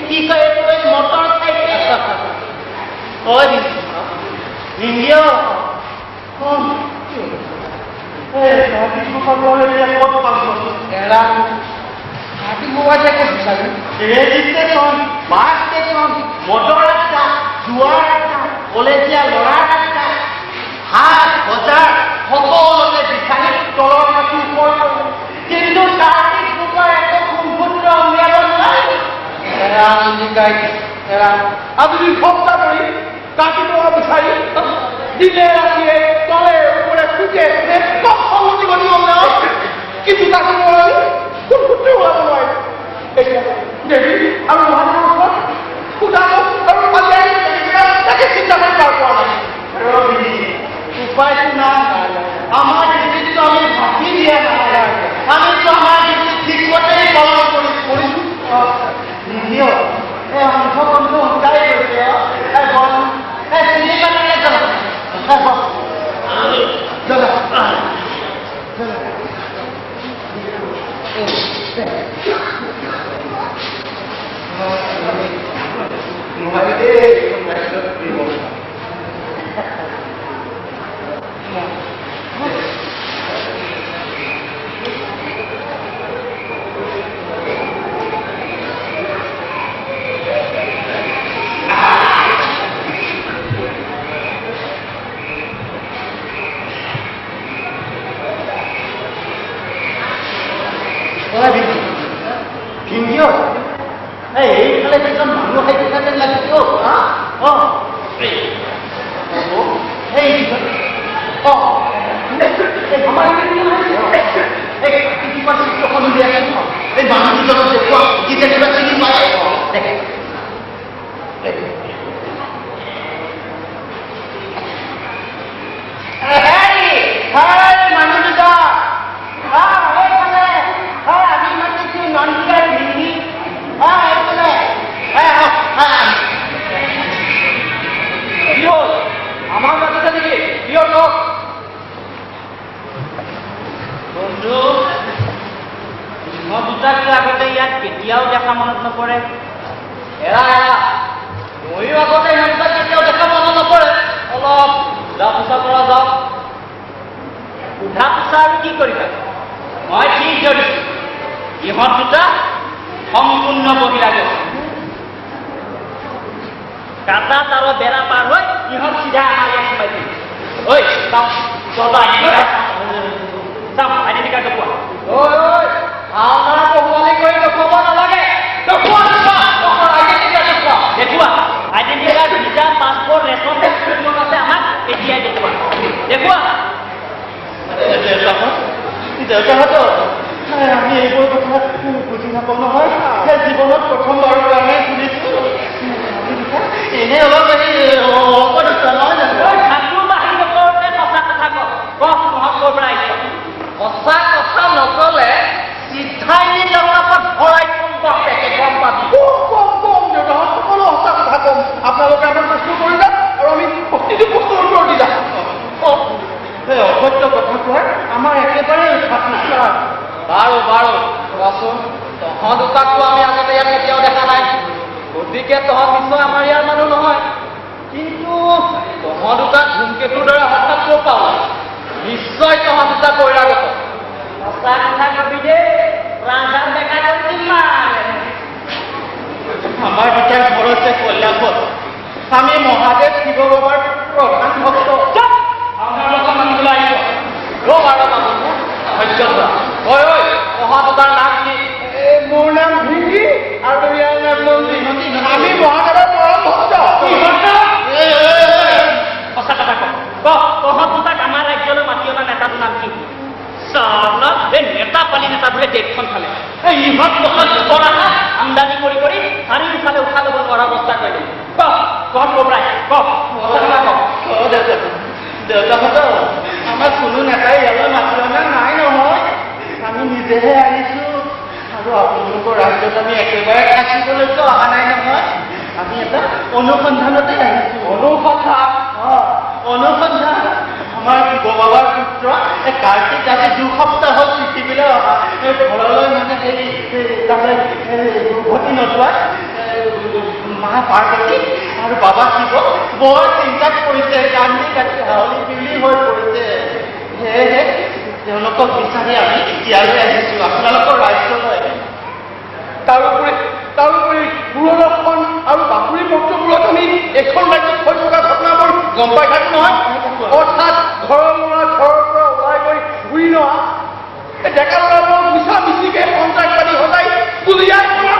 কি কয় motor cycle হয় ইন্ডিয়া ৰেজিস্ট্ৰেশন বাস স্টেশন মোটৰ ৰাস্তা জুয়াৰ ৰাস্তা কলেজীয়া ল'ৰাৰ ৰাস্তা হাট বজাৰ সকলোতে বিচাৰি তলৰ মাটি ওপৰত কিন্তু তাৰ পিছৰ একো সম্পূৰ্ণ উলিয়াব নোৱাৰে আপুনি সপ্তা কৰি কাটি লোৱা বিচাৰি দিনে ৰাতিয়ে তলে ওপৰে খুঁজে চব সলনি কৰিব নোৱাৰে কিন্তু কাটি নোৱাৰে কোনটো ওলাব নোৱাৰে দেৱী আৰু মানুহৰ সুদাম আৰু পালিয়াই তাকে চিন্তা কৰি পাৰ পোৱা নাই উপায়টো নাই আমাৰ ডিউটিটো আমি ভাবি দিয়া নাই আমিতো আমাৰ ডিউটি ঠিকমতেই পালন কৰিছোঁ এই অংশগ্ৰহণটো সদায় গৈছে চিনেমা এইফালে একদম মানুহ খাই থকা যেন লাগিছে আমাৰ এই মানুহজনক দেখুৱা কি কেতিয়াবা চিনি পায় আমাৰ বাচ্চাটা দেখি প্ৰিয় লোক বন্ধু দুটাকে আগতে ইয়াত কেতিয়াও দেখা মনত নপৰে এৰা ময়ো আগতে ইমান দুটা কেতিয়াও দেখা মনত নপৰে অলপ সোধা পোছা কৰা যাওক সোধা পোছা আৰু কি কৰিবা মই ঠিক ধৰিছোঁ ইহঁত দুটা সম্পূৰ্ণ বহিৰাগত কাটা তাৰ বেড়া পাৰ হয় ইহত সিধা আমাৰ ইয়াত সোমাই দিল ঐ চাও চলা আইডেন্টি কাৰ্ড দেখুৱা আমাৰ বহুৱালি কৰি দেখুৱাব নালাগে দেখুৱা আইডেন্টি কাৰ্ড দেখুৱা আইডেন্টি কাৰ্ড ভিজা পাছপোৰ্ট ৰেচন আছে আমাক এতিয়াই দেখুৱা দেউতাহঁত আমি এইবোৰ কথা বুজি নাপাওঁ নহয় জীৱনত প্ৰথমবাৰৰ কাৰণে শুনিছোঁ এনে অলপ নহয় জানো বাহিৰ নকৰোঁতে সঁচা কথা কওক মহৎ ক'ৰ পৰা আহিছ সঁচা কথা নকলে চিধাই নি লগত ভৰাই কম পেকে গম পাবি কম দেউতাহঁত সকলো সঁচা কথা কম আপোনালোকে আমাৰ প্ৰশ্ন কৰিলে আৰু আমি প্ৰতিটো প্ৰশ্নৰ উত্তৰ দিলা এই অসত্য কথা কোৱাৰ আমাৰ একেবাৰে উৎসাহ নাই বাৰু কোৱাচোন তহঁত দুটাকতো আমি আগতে ইয়াত কেতিয়াও দেখা নাই গতিকে তহঁত নিশ্চয় আমাৰ ইয়াৰ মানুহ নহয় কিন্তু তহঁত দুটা ধূমকেতুৰ দৰে হঠাৎ ক'ৰ পাওঁ নিশ্চয় তহঁত দুটা বহিৰাগত সঁচা কথা কবি দেই প্ৰাণ দেখা আমাৰ দুটাৰ ঘৰ হৈছে কল্যাণপুৰ আমি মহাদেৱ শিৱ বাবাৰ প্ৰধান ভক্ত আপোনাৰ লগত মানিবলৈ আহিব তহঁত দুটাৰ নাম কি মোৰ নাম ভিংগি আৰু ইয়াৰ নাম নন্দী আমি মহাদেৱৰ পৰম ভক্ত সঁচা কথা কওক তহঁত দুটাক আমাৰ ৰাজ্যলৈ মাতি অনা নেতাটোৰ নাম কি এই নেতা পালি নেতাবোৰে দেশখন খালে ইহঁত কৰা আমদানি কৰি চাৰিওফালে উশাহ ল'ব নোৱাৰা অৱস্থা কৰিলে কওক ক'বৰাই কওক দেউতাহঁত আমাক কোনো নেতাই ইয়ালৈ মাতি অনা নাই নহয় আমি নিজেহে আহিছোঁ আৰু আপোনালোকৰ ৰাজ্যত আমি একেবাৰে থাকিবলৈতো অহা নাই নহয় আমি এটা অনুসন্ধানতে আহিছোঁ অনুসন্ধান আমাৰ শিৱ বাবাৰ পুত্ৰ কাৰ্তিক আজি 2 সপ্তাহ হ'ল পৃথিৱীলৈ অহা ঘৰলৈ মানে দুৰ্গতি নোযোৱা মা পাৰ্বতী আৰু বাবা শিৱ বৰ চিন্তাত পৰিছে, কান্দি কাটি হাঁহলি বিলি হৈ পৰিছে। সেয়েহে তেওঁলোকক বিচাৰি আমি ইয়ালৈ আহিছোঁ, আপোনালোকৰ ৰাজ্যলৈ। তাৰোপৰি দূৰদৰ্শন আৰু বাতৰি পত্ৰবোৰত আমি এখন ৰাজ্যত হৈ থকা ঘটনাবোৰ গম পাই থাকো নহয়। অৰ্থাৎ ঘৰৰ পৰা ওলাই গৈ ঘূৰি নোহোৱা ডেকা ল'ৰাবোৰক মিছা মিছিকে সন্ত্ৰাসবাদী সজাই গুলিয়াই কৰা,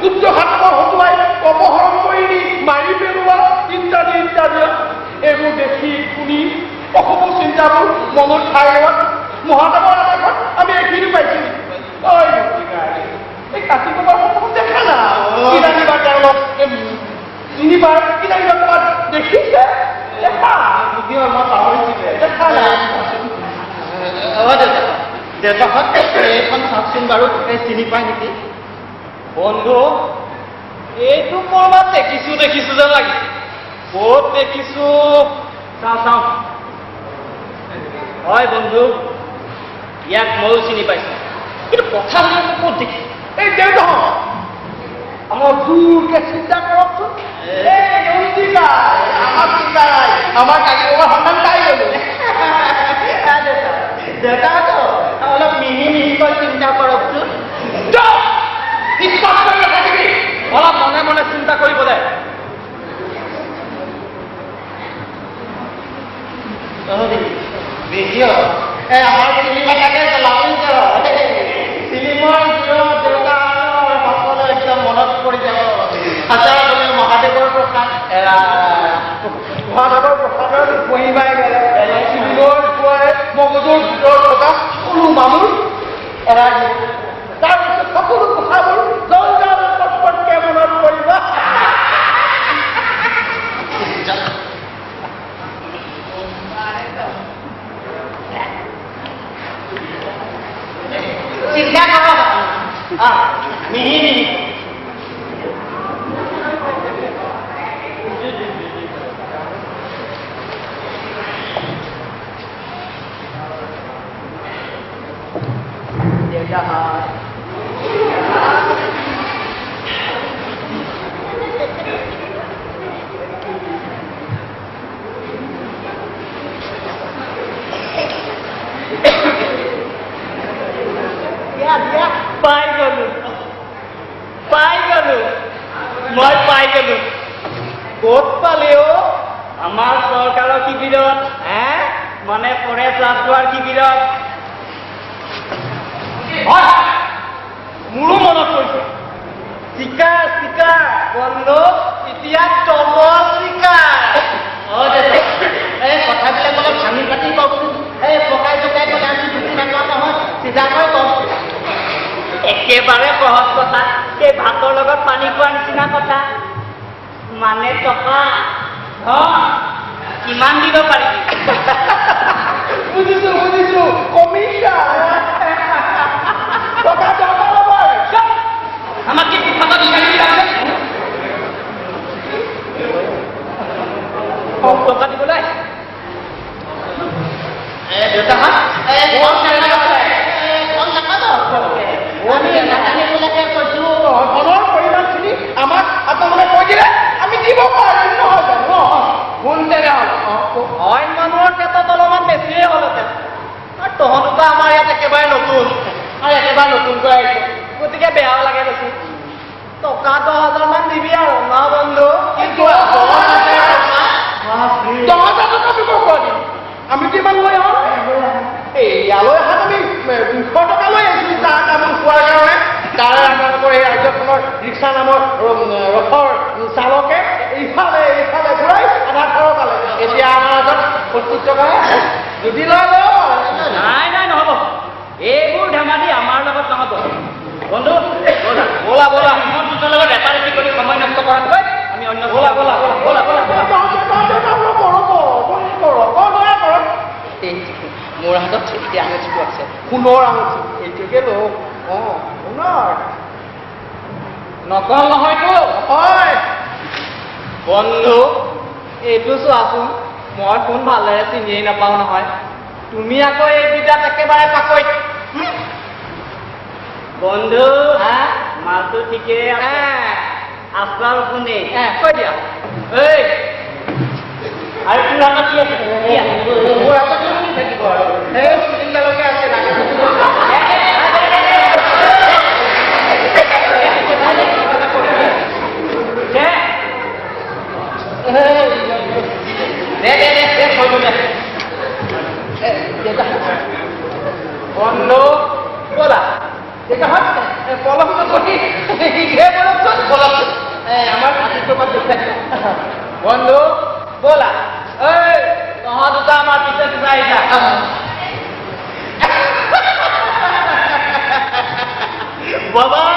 গুপ্তঘাতকৰ হতুৱাই অপহৰণ কৰি নি মাৰি পেলোৱা ইত্যাদি ইত্যাদি। এইবোৰ দেখি শুনি অশুভ চিন্তাবোৰ মনত ঠাই লোৱাত মহাদেৱৰ আকাশত আমি এইখিনি পাইছোঁ। এই কাশী কুমাৰ দেখা না কিজানিবা তেওঁলোক তিনিবাৰ কিজানিবা ক'ৰবাত দেখিছে দেখা মই পাহৰিছিলে দেখা নাই। দেউতাহঁত এইখন চাওকচোন বাৰু, চিনি পায় নেকি? বন্ধু এইটো ক'ৰবাত দেখিছো যেন লাগিছে। ক'ত দেখিছো চাওঁ। হয় বন্ধু, ইয়াক ময়ো চিনি পাইছো, কিন্তু কথা হ'লে ক'ত দেখিছো? এই দেউতাহঁত অলপ দূৰকে চিন্তা কৰকচোন। আমাৰ চিন্তা নাই, আমাৰ কাকিমাৰ সন্ধান পাই গ'লো। দেউতাহঁত অলপ মিহিকৈ চিন্তা কৰকচোন। অলপ মনে মনে চিন্তা কৰিব দে। আমাৰ চিনেমাটাকে জ্বলাবই চিনেমাৰ দেউতাহঁতৰ সকলো একদম মনত পৰি যাব। হাজাৰ গ'লে মহাদেৱৰ প্ৰসাদ মহিমাই গ'লে মগজুৰ ভিতৰত থকা সকলো মানুহ এৰাই দিব। তাৰপিছত সকলো কথাবোৰ জঞ্জাল পটপটকে মনত পৰিব। চিন্তা কৰক মিহি পাই গলো। ক'ত পালে অ? আমাৰ চৰকাৰৰ শিবিৰত, মানে ফৰেষ্ট ৰাজদ্বাৰ শিবিৰত। মোৰো মনত পৰিছে। চিকাৰ বন্ধু, এতিয়া তলৰ চিকাৰ। এই কথাবিলাক অলপ ভাঙি পাতি কওকচোন। এই পকাই চকাই গ'লে আমি বুজি নাপাওঁ নহয়, চিধাকৈ কওক। একেবাৰে সহজ কথা, এই ভাতৰ লগত পানী খোৱাৰ নিচিনা কথা। মানে টকা কিমান দিব পাৰিবি? বুজিছো কমিছা টকা আমাক কি কথা বিচাৰি টকা দিবলৈ দেউতাহঁত ধনৰ পৰিমাণখিনি আমাক আপোনালোকে কৈ দিলে আমি দিব পাৰিম নহয় জানো? শুনতেনে হ'ল অইন মানুহৰ ক্ষেত্ৰত অলপমান বেছিয়ে হ'লহেঁতেন। আৰু তহঁতোতো আমাৰ ইয়াত একেবাৰে নতুন আৰু একেবাৰে নতুনকৈ আহিছে, গতিকে বেয়াও লাগে বেছি। টকা 10,000 দিবি আৰু ন বন্ধু? কিন্তু 10,000 টকা দিব পাৰিম। আমি কিমান লৈ আহোঁ? ইয়ালৈ অহাত আমি 200 টকা লৈ আহিছোঁ চাহ তামোল খোৱাৰ কাৰণে। তাৰে আপোনালোকৰ এই ৰাজ্যখনৰ ৰিক্সা নামৰ ৰথৰ চালকে ইফালে ঘূৰাই আধা খৰচ পালে। এতিয়া আমাৰ হাতত 25 টকা যদি লৈ নাই নহ'ব। এইবোৰ ধেমালি আমাৰ লগত নহ'ব বন্ধু। ব'লা মই দুজনৰ লগত এটা ৰেটি কৰি সময় নষ্ট কৰাতকৈ আমি অন্য ব'লা মোৰ হাতত এতিয়া আঙুঠিটো আছে, সোণৰ আঙুঠি। এইটোকে লওক। সোণৰ নকল নহয়তো? হয় বন্ধু, এইটো চোৱাচোন, মই ফোন ভালদৰে চিনিয়েই নাপাওঁ নহয়। তুমি আকৌ এই বিদ্যাত একেবাৰে পাকৈত। বন্ধু মালটো ঠিকেই আছে। আছো আৰু কোনে কৈ দিয়া এই আৰু তোৰ হাতত কি আছে মোৰ হাতত কি থাকিব আৰু সেই চিন্তালৈকে আছে বন্ধু বলা এটা হচ্ছে পলক তো করি ঘিরে পলক আমার হাতের তোমার দেখাচ্ছে বন্ধু বলা এই তোমার দুটা আমার পিছে যাই না বাবা